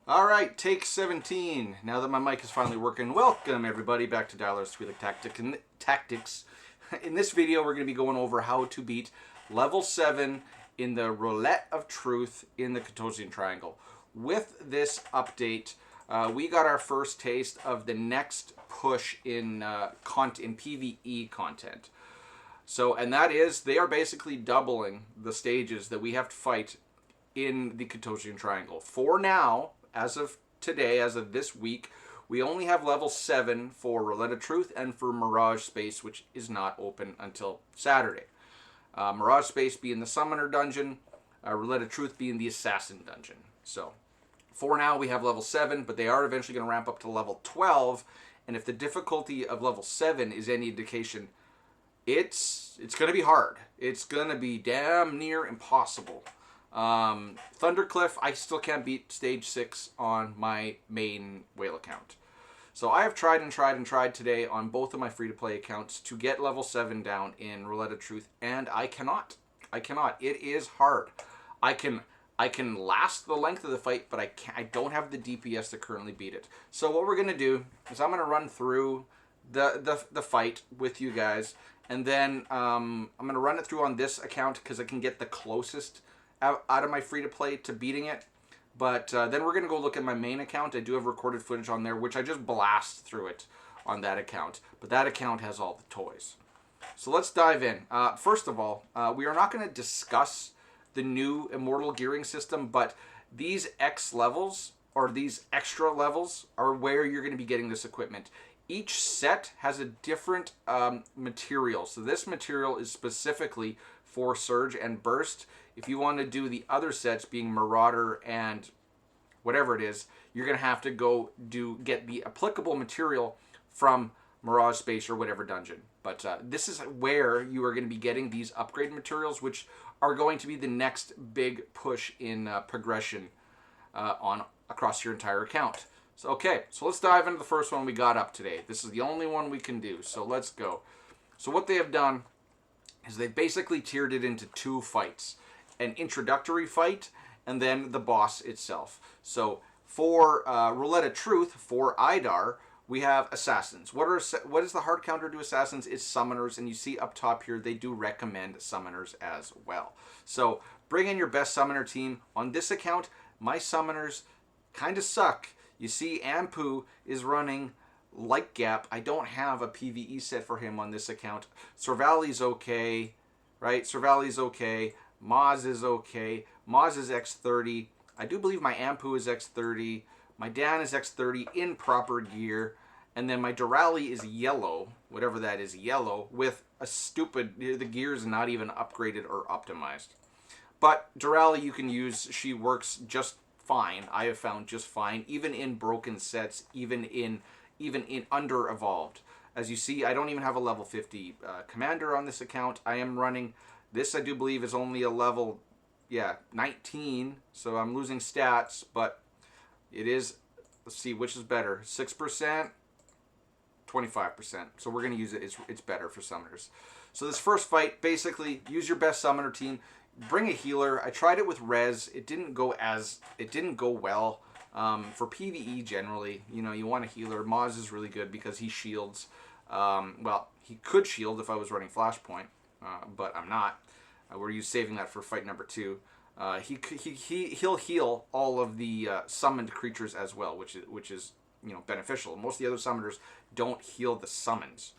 All right, take 17. Now that my mic is finally working, welcome everybody back to Dialer's Twi'lek Tactics. In this video, we're going to be going over how to beat level 7 in the Roulette of Truth in the Ketosian Triangle. With this update, we got our first taste of the next push in PvE content. So, and that is, they are basically doubling the stages that we have to fight in the Ketosian Triangle. For now, as of today, as of this week, we only have level 7 for Roulette of Truth and for Mirage Space, which is not open until Saturday. Mirage Space being the Summoner Dungeon, Roulette of Truth being the Assassin Dungeon. So, for now, we have level 7, but they are eventually going to ramp up to level 12, and if the difficulty of level 7 is any indication, it's going to be hard. It's going to be damn near impossible. Thundercliff, I still can't beat stage 6 on my main whale account. So I have tried and tried and tried today on both of my free-to-play accounts to get level 7 down in Roulette of Truth, and I cannot. I cannot. It is hard. I can last the length of the fight, but I don't have the DPS to currently beat it. So what we're going to do is I'm going to run through the fight with you guys, and then I'm going to run it through on this account because I can get the closest out of my free-to-play to beating it. But then we're going to go look at my main account. I do have recorded footage on there, which I just blast through it on that account. But that account has all the toys. So let's dive in. First of all, we are not going to discuss the new Immortal gearing system, but these X levels, or these extra levels, are where you're going to be getting this equipment. Each set has a different material. So this material is specifically for Surge and Burst. If you want to do the other sets, being Marauder and whatever it is, you're going to have to go get the applicable material from Mirage Space or whatever dungeon. But this is where you are going to be getting these upgrade materials, which are going to be the next big push in progression across your entire account. So, okay, so let's dive into the first one we got up today. This is the only one we can do, so let's go. So what they have done is they basically tiered it into 2 fights. An introductory fight, and then the boss itself. So for Roulette of Truth, for Idar, we have Assassins. What is the hard counter to Assassins? It's Summoners, and you see up top here, they do recommend Summoners as well. So bring in your best Summoner team. On this account, my Summoners kind of suck. You see Ampu is running Light Gap. I don't have a PvE set for him on this account. Sorvali's okay, right? Sorvali's okay. Maz is okay. Maz is X30. I do believe my Ampu is X30. My Dan is X30 in proper gear. And then my Durali is yellow, whatever that is, yellow, with a stupid, the gear is not even upgraded or optimized. But Durali you can use, she works just fine. I have found just fine, even in broken sets, even in under evolved. As you see, I don't even have a level 50 commander on this account. I am running, this I do believe is only a level, 19, so I'm losing stats, but it is, let's see, which is better, 6%, 25%. So we're going to use it, it's better for summoners. So this first fight, basically, use your best summoner team, bring a healer. I tried it with Rez, it didn't go well. For PvE generally, you want a healer. Maz is really good because he shields. Well, he could shield if I was running Flashpoint, but I'm not. We're saving that for fight number 2. He'll heal all of the summoned creatures as well, which is beneficial. Most of the other summoners don't heal the summons.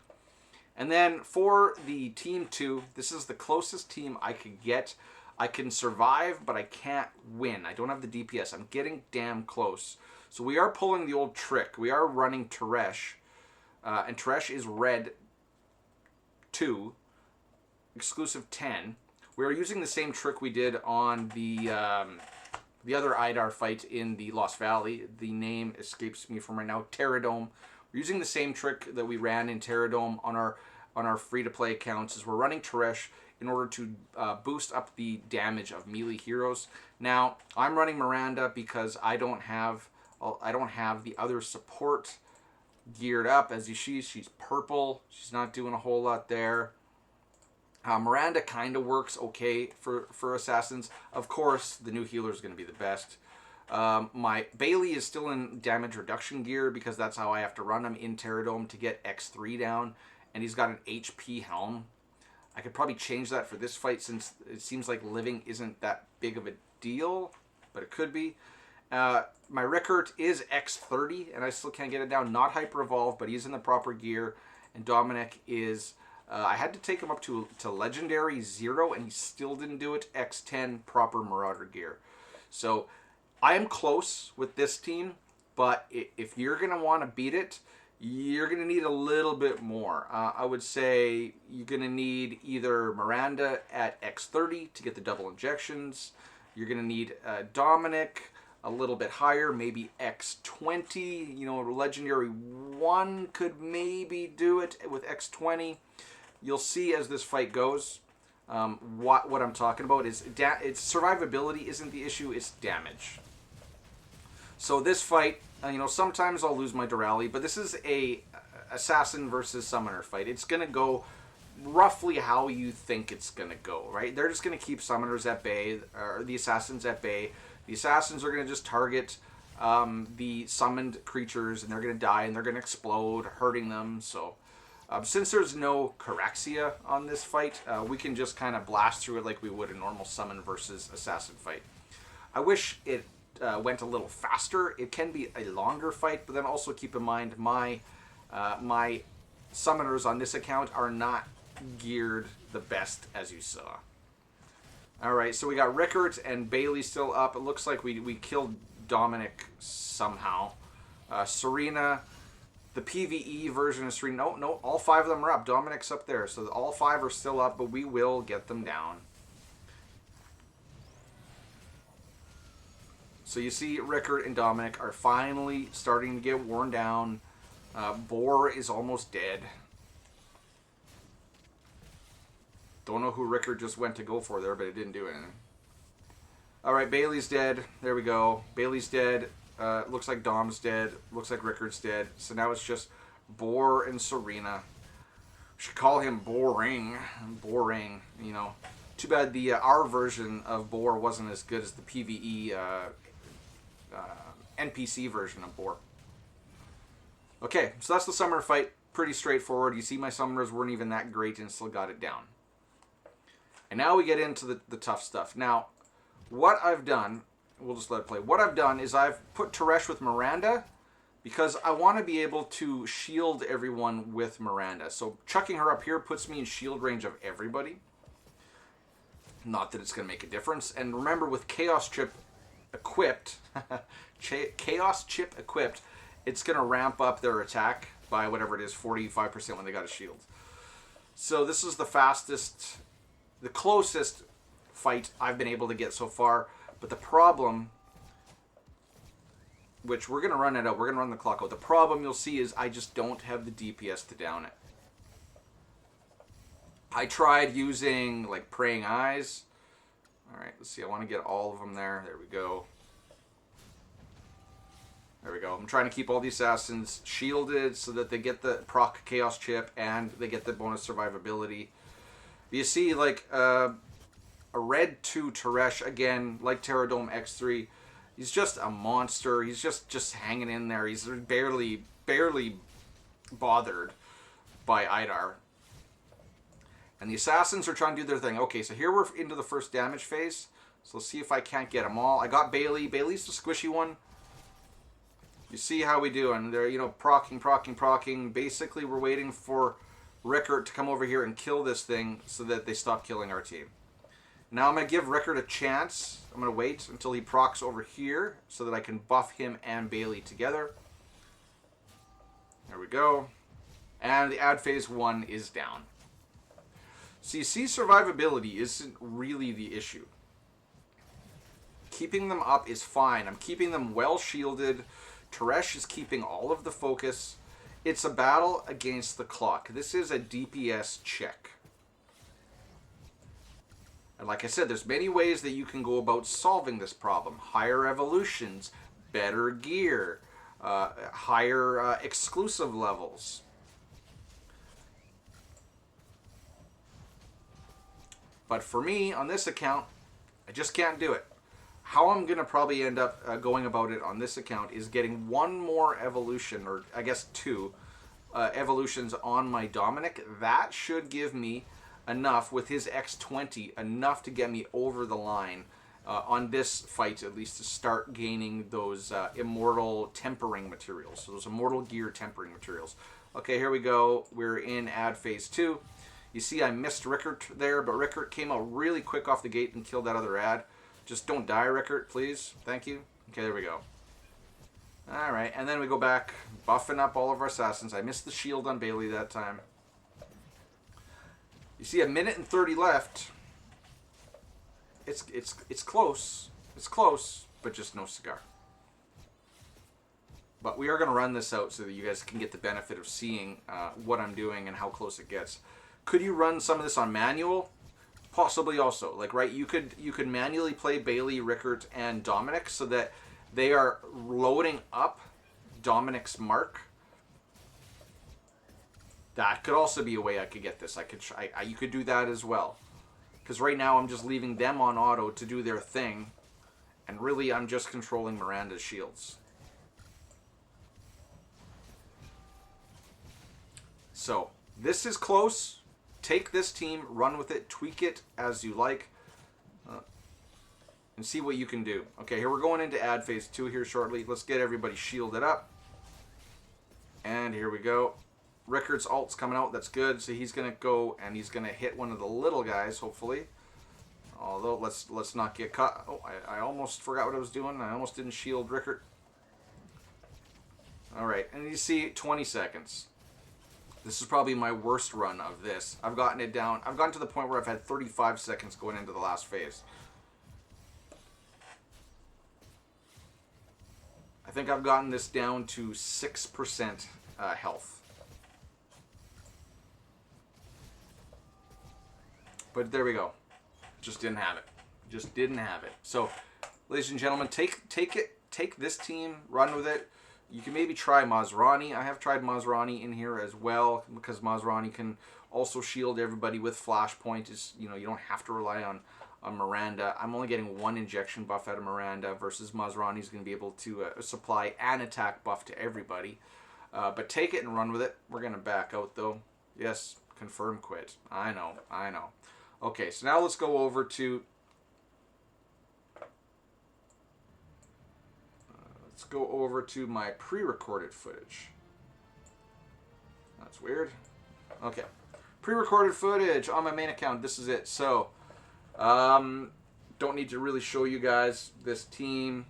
And then for the team 2, this is the closest team I could get. I can survive, but I can't win. I don't have the DPS. I'm getting damn close. So we are pulling the old trick. We are running Teresh. And Teresh is red 2, exclusive 10. We are using the same trick we did on the other Idar fight in the Lost Valley. The name escapes me from right now. Terradome. We're using the same trick that we ran in Terradome on our free-to-play accounts. Is we're running Teresh in order to boost up the damage of melee heroes. Now, I'm running Miranda because I don't have the other support geared up. As you see, she's purple. She's not doing a whole lot there. Miranda kind of works okay for assassins. Of course, the new healer is going to be the best. My Bailey is still in damage reduction gear because that's how I have to run him in Terradome to get X3 down. And he's got an HP helm. I could probably change that for this fight since it seems like living isn't that big of a deal, but it could be. My Rickert is X30, and I still can't get it down. Not Hyper Evolved, but he's in the proper gear. And Dominic is... I had to take him up to Legendary 0, and he still didn't do it. X10, proper Marauder gear. So, I am close with this team, but if you're going to want to beat it, you're going to need a little bit more. I would say you're going to need either Miranda at X30 to get the double injections. You're going to need Dominic a little bit higher, maybe X20. You know, Legendary 1 could maybe do it with X20. You'll see as this fight goes what I'm talking about. It's survivability isn't the issue, it's damage. So this fight, you know, sometimes I'll lose my Durali, but this is a assassin versus summoner fight. It's going to go roughly how you think it's going to go, right? They're just going to keep summoners at bay, or the assassins at bay. The assassins are going to just target the summoned creatures, and they're going to die, and they're going to explode, hurting them. So since there's no Caraxia on this fight, we can just kind of blast through it like we would a normal summon versus assassin fight. I wish it went a little faster. It can be a longer fight, but then also keep in mind my summoners on this account are not geared the best, as you saw. Alright, so we got Rickert and Bailey still up. It looks like we killed Dominic somehow. Serena, the PvE version of Serena. No, all 5 of them are up. Dominic's up there, so all 5 are still up, but we will get them down. So you see Rickert and Dominic are finally starting to get worn down. Boar is almost dead. Don't know who Rickert just went to go for there, but it didn't do anything. Alright, Bailey's dead. There we go. Bailey's dead. Looks like Dom's dead. Looks like Rickert's dead. So now it's just Boar and Serena. We should call him Boring. Boring, you know. Too bad the our version of Boar wasn't as good as the PvE NPC version of Boar. Okay, so that's the summoner fight. Pretty straightforward. You see my summoners weren't even that great and still got it down. And now we get into the tough stuff. Now, what I've done, we'll just let it play. What I've done is I've put Teresh with Miranda because I want to be able to shield everyone with Miranda. So chucking her up here puts me in shield range of everybody. Not that it's going to make a difference. And remember, with Chaos Chip equipped, it's going to ramp up their attack by whatever it is, 45% when they got a shield. So this is the fastest, the closest fight I've been able to get so far. But the problem, which we're going to run it out, we're going to run the clock out. The problem you'll see is I just don't have the DPS to down it. I tried using like Praying Eyes. Alright, let's see. I want to get all of them there. There we go. There we go. I'm trying to keep all the assassins shielded so that they get the proc Chaos Chip and they get the bonus survivability. You see, like, a red 2 Teresh, again, like Terradome X3. He's just a monster. He's just hanging in there. He's barely bothered by Idar. And the assassins are trying to do their thing. Okay, so here we're into the first damage phase. So let's see if I can't get them all. I got Bailey. Bailey's the squishy one. You see how we do, and they're, you know, procking. Basically, we're waiting for Rickert to come over here and kill this thing so that they stop killing our team. Now I'm going to give Rickert a chance. I'm going to wait until he procs over here so that I can buff him and Bailey together. There we go. And the ad phase 1 is down. So you see, survivability isn't really the issue. Keeping them up is fine. I'm keeping them well shielded. Teresh is keeping all of the focus. It's a battle against the clock. This is a DPS check. And like I said, there's many ways that you can go about solving this problem. Higher evolutions, better gear, higher exclusive levels. But for me, on this account, I just can't do it. how I'm going to probably end up going about it on this account is getting one more evolution, or I guess two evolutions on my Dominic. That should give me enough, with his X20, enough to get me over the line on this fight, at least, to start gaining those immortal tempering materials. So those immortal gear tempering materials. Okay, here we go. We're in ad phase 2. You see I missed Rickert there, but Rickert came out really quick off the gate and killed that other ad. Just don't die, Rickert, please. Thank you. Okay, there we go. Alright, and then we go back, buffing up all of our assassins. I missed the shield on Bailey that time. You see, 1 minute and 30 left. It's close. It's close, but just no cigar. But we are going to run this out so that you guys can get the benefit of seeing what I'm doing and how close it gets. Could you run some of this on manual? Possibly also. Like, right, you could manually play Bailey, Rickert, and Dominic so that they are loading up Dominic's mark. That could also be a way I could get this. You could do that as well. Because right now I'm just leaving them on auto to do their thing. And really I'm just controlling Miranda's shields. So, this is close. Take this team, run with it, tweak it as you like. And see what you can do. Okay, here we're going into ad phase 2 here shortly. Let's get everybody shielded up. And here we go. Rickert's ult's coming out. That's good. So he's going to go and he's going to hit one of the little guys, hopefully. Although, let's not get caught. Oh, I almost forgot what I was doing. I almost didn't shield Rickert. Alright, and you see 20 seconds. This is probably my worst run of this. I've gotten it down. I've gotten to the point where I've had 35 seconds going into the last phase. I think I've gotten this down to 6% health. But there we go. Just didn't have it. Just didn't have it. So, ladies and gentlemen, take this team, run with it. You can maybe try Masrani. I have tried Masrani in here as well, because Masrani can also shield everybody with Flashpoint. You don't have to rely on Miranda. I'm only getting 1 injection buff out of Miranda versus Masrani is going to be able to supply an attack buff to everybody. But take it and run with it. We're going to back out though. Yes, confirm quit. I know. Okay, so now let's go over to... let's go over to my pre-recorded footage. That's weird. Okay. Pre-recorded footage on my main account. This is it. So, don't need to really show you guys this team.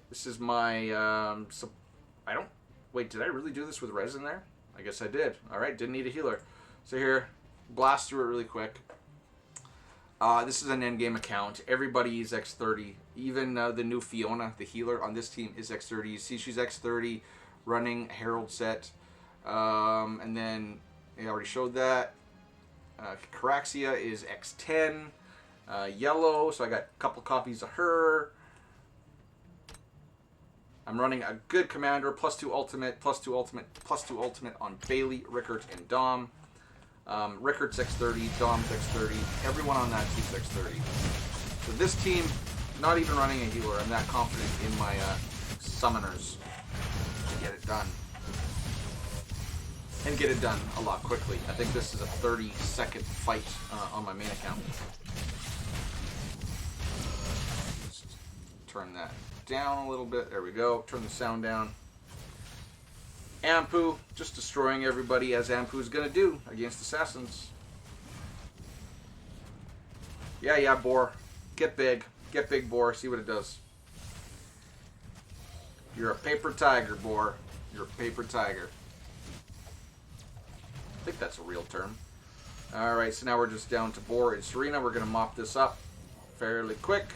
This is my... I don't... Wait, did I really do this with res in there? I guess I did. Alright, didn't need a healer. So here, blast through it really quick. This is an endgame account. Everybody is X30. Even the new Fiona, the healer on this team, is X30. You see she's X30, running Herald set. And then, I already showed that. Caraxia is X10. Yellow, so I got a couple copies of her. I'm running a good commander, +2 ultimate, +2 ultimate, +2 ultimate on Bailey, Rickert, and Dom. Rickert's X30, Dom's X30, everyone on that team's X30. So this team, not even running a healer, I'm that confident in my summoners to get it done. And get it done a lot quickly. I think this is a 30-second fight on my main account. Just turn that down a little bit. There we go. Turn the sound down. Ampu, just destroying everybody as Ampu's gonna do against assassins. Yeah, Boar. Get big. Get big, Boar. See what it does. You're a paper tiger, Boar. You're a paper tiger. I think that's a real term. Alright, so now we're just down to Boar and Serena. We're gonna mop this up fairly quick.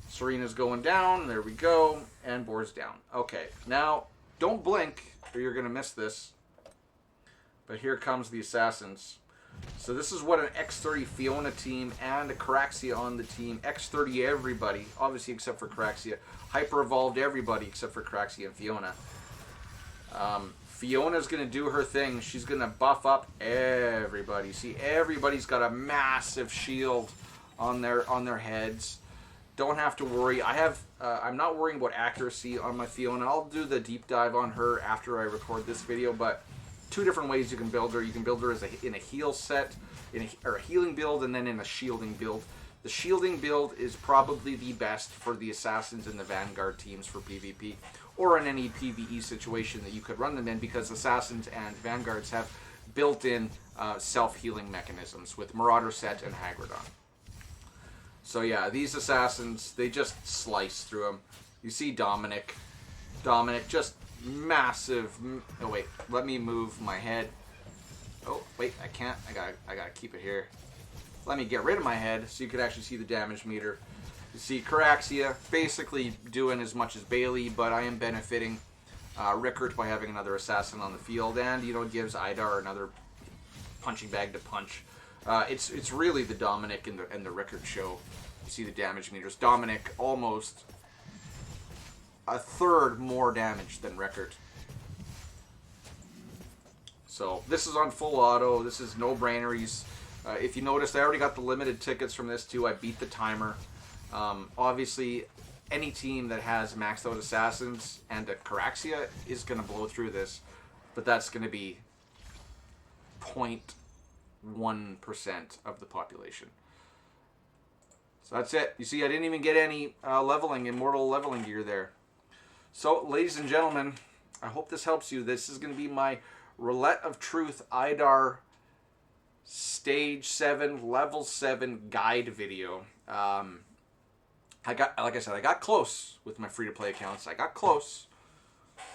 Serena's going down. There we go. And Boar's down. Okay, now... don't blink, or you're going to miss this. But here comes the assassins. So this is what an X30 Fiona team and a Caraxia on the team. X30 everybody, obviously except for Caraxia. Hyper evolved everybody except for Caraxia and Fiona. Fiona's going to do her thing. She's going to buff up everybody. See, everybody's got a massive shield on their heads. don't have to worry. I'm not worrying about accuracy on my Fiona. I'll do the deep dive on her after I record this video, but two different ways you can build her. You can build her as in a heal set, or a healing build, and then in a shielding build. The shielding build is probably the best for the assassins and the vanguard teams for PvP, or in any PvE situation that you could run them in, because assassins and vanguards have built-in self-healing mechanisms with Marauder Set and Hagridon. So yeah, these assassins, they just slice through them. You see Dominic. Dominic, just massive... Oh wait, let me move my head. Oh, wait, I can't. I gotta keep it here. Let me get rid of my head so you could actually see the damage meter. You see Caraxia basically doing as much as Bailey, but I am benefiting Rickert by having another assassin on the field, and, you know, it gives Idar another punching bag to punch. It's really the Dominic and the Rickert show. You see the damage meters. Dominic almost a third more damage than Rickert. So this is on full auto. This is no brainer. If you noticed, I already got the limited tickets from this too. I beat the timer. Obviously, any team that has maxed out assassins and a Caraxia is going to blow through this, but that's going to be 0.1% of the population. So that's it. You see, I didn't even get any immortal leveling gear there. So, ladies and gentlemen, I hope this helps you. This is going to be my Roulette of Truth Idar Stage 7, Level 7 guide video. Like I said, I got close with my free-to-play accounts. I got close,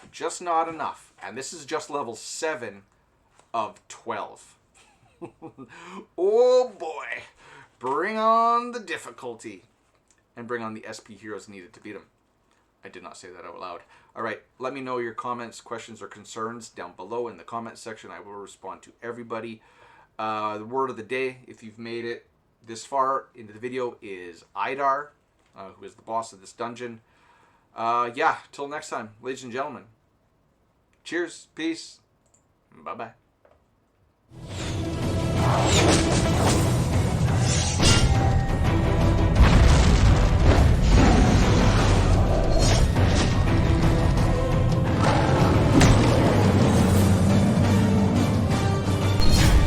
but just not enough. And this is just level 7 of 12. Oh boy. Bring on the difficulty. And bring on the SP heroes needed to beat them. I did not say that out loud. Alright, let me know your comments, questions, or concerns down below in the comment section. I will respond to everybody. The word of the day, if you've made it this far into the video, is Idar, who is the boss of this dungeon. Yeah, till next time, ladies and gentlemen. Cheers, peace, bye-bye.